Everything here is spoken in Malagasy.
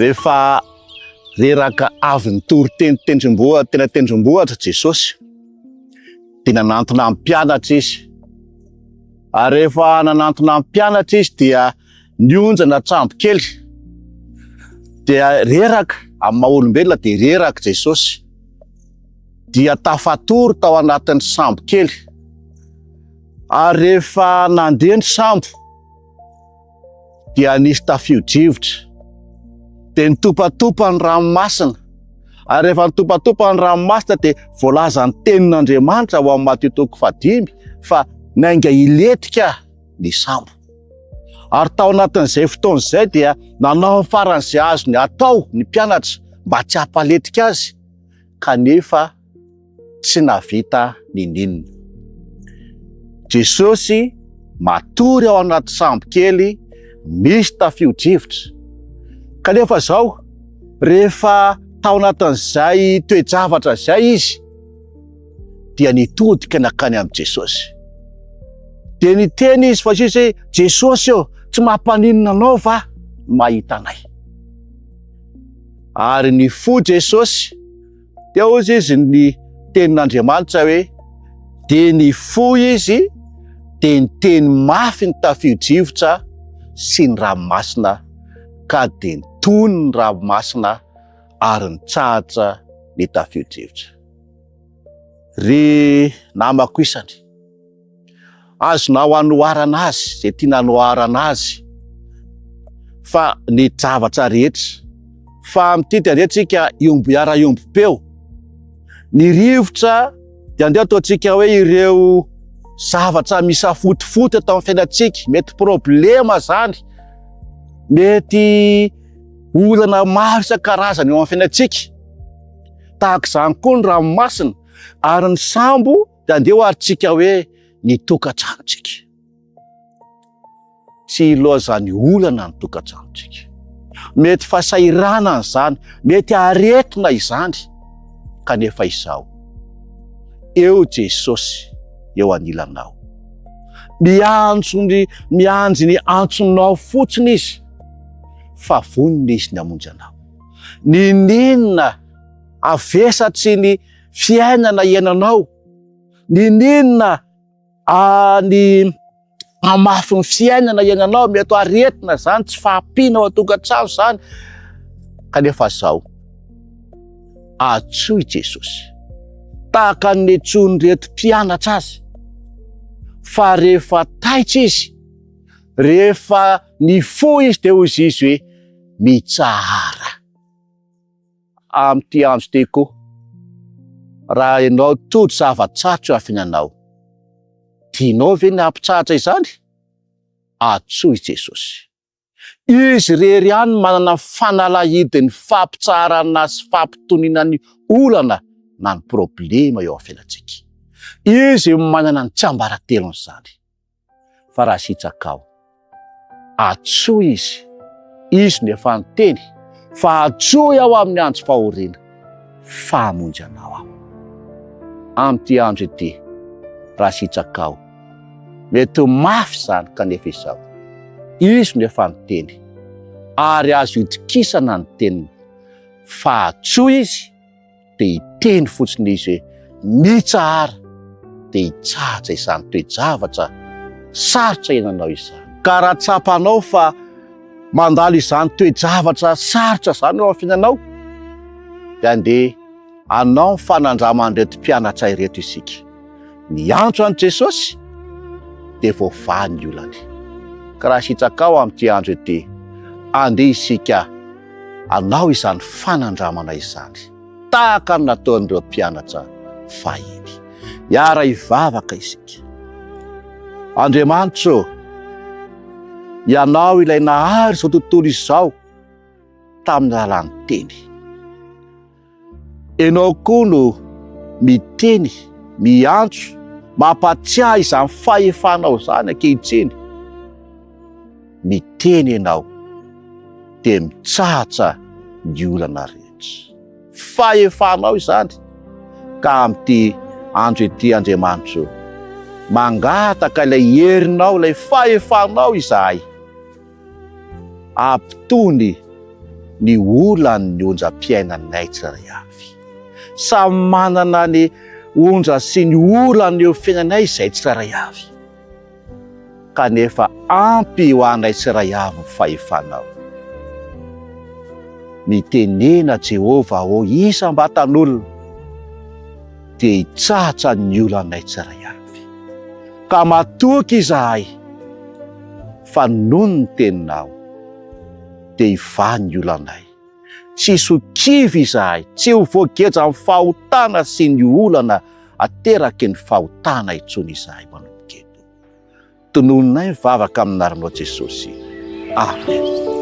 Rehefa reraka avy nitory tena tendrombohitra Jesosy, dia nanantona amin'ny mpianatra izy. Ary rehefa nanantona amin'ny mpianatra izy dia nionjana trambo kely. Dia reraka amin'ny maha-olombelona dia reraka Jesosy. Dia tafatory tao anatin'ny sambo kely. Ary rehefa nandeha ny sambo dia nisy tafio-drivotra. Dia nitopatopa ny ranomasina. Ary rehefa nitopatopa ny ranomasina dia voalaza ny tenin'Andriamanitra ao amin'ny Mateo 5 fa nainga hiletika ny sambo. Ary tao anatin'izay fotoana izay dia nanao faran'izay azony atao ny mpianatra mba tsy hampaletika azy, kanefa tsy navita ninina. Jesosy matory ao anaty sambo kely, misy tafio-drivotra. Kanefa zao, rehefa tao anatin'izay toe-javatra izay izy, dia nitodika nakany amin'ny Jesosy. Dia niteny izy fa sisy hoe, Jesosy eo, tsy mampaninona anao va mahita anay? Ary ny fo Jesosy, dia hozy izy ny tenin'Andriamanitra hoe, dia ny fo izy, dia niteny mafy ny tafio-drivotra sy ny ranomasina, ka dia nitony ny ranomasina ary nitsahatra ny tafio-drivotra. Ry namako isany, azonao anoharana azy, izay tiana anoharana azy, fa ny zavatra rehetra, fa amin'ity dia andeha tsika iomby-ara-iombom-peo. Ny rivotra dia andeha ataontsika hoe ireo zavatra misafotifoty atao amin'ny fiainantsika, mety problema zany, mety olana maro isan-karazany eo amin'ny fiainantsika. Tahaka izany koa ny ranomasina, ary ny sambo dia andeha ho aritsika hoe ny tokantranontsika. Tsy loazany olana ny tokantranontsika. Mety fasahirana izany, mety aretina izany, kanefa izao, eo Jesosy eo anilanao. Miandry ny antsonao fotsiny izy, fa vonona izy ny hamonjy anao. Ninina avesatry ny fiainana iainanao, ninina ny amafy ny fiainana iainanao, mety aretina zany, tsy fahampiana ao an-tokantrano zany, kanefa zao, atsoy Jesosy tahaka ny etsony reto mpianatra azy. Fa rehefa taitra izy, rehefa ny fo izy, dia hozy izy hoe mitsahara. Amin'ity andro ity koa, raha ianao tody zava-tsarotra eo amin'ny fiainanao, tianao ve ny hampitsahatra izany? Atsoy Jesosy. Izy rery ihany manana fanalahidiny fampitsarana sy fampitoniana ny olana na ny problema eo amin'ny fiainantsika. Izy manana ny tsiambaratelony izany. Fa raha sitraka ao, atsoy izy. Izy no efa niteny fa atsoy aho amin'ny andro fahoriana, fa hamonjy anao aho. Amin'ity andro ity, raha sitraka ao, mety mafy izany, kanefa izao, izy no efa niteny, ary azo itokisana ny teniny, fa atsoy izy, dia hiteny fotsiny izy hoe mitsahara, dia hitsahatra izany toe-javatra sarotra iainanao izany. Ka raha tsapanao fa mandalo izany toe-javatra sarotra izany eo amin'ny fiainanao, dia andeha anao ny fanandraman'ireto mpianatra ireto isika. Miantso an'i Jesosy, dia voafany ny olany. Ka raha sitraka ao amin'ity andro ity, andeha isika anao izany fanandramana izany, tahaka ny nataon'ireo mpianatra fahiny. Hiara hivavaka isika. Andriamanitra, ianao ilay nahary izao tontolo izao tamin'ny alalan'ny teny. Ianao koa no miteny, miantso, mampatsiahy izany fahefanao izany ankehitriny. Miteny ianao, dia mitsahatra ny olana rehetra. Fahefanao izany, ka amin'ity andro ity Andriamanitra, mangataka ilay herinao, ilay fahefanao izahay, ampitony ny olany onjam-piainanay tsirairay avy. Samy manana ny onja sy ny olany eo fiainanay izay tsirairay avy. Kanefa ampy ho anay tsirairay avy ny fahefanao. Mitenena Jehovah o isam-batan'olona dia hitsahatra ny olanay tsirairay avy. Ka matoky izahay fa noho ny teninao dia hivany ny olanay. Tsy sokivy izahay, tsy ho voageja amin'ny fahotana sy ny olana ateraky ny fahotana intsony izahay manomboka eto. Tonononay mivavaka amin'ny anaranao Jesosy. Amen.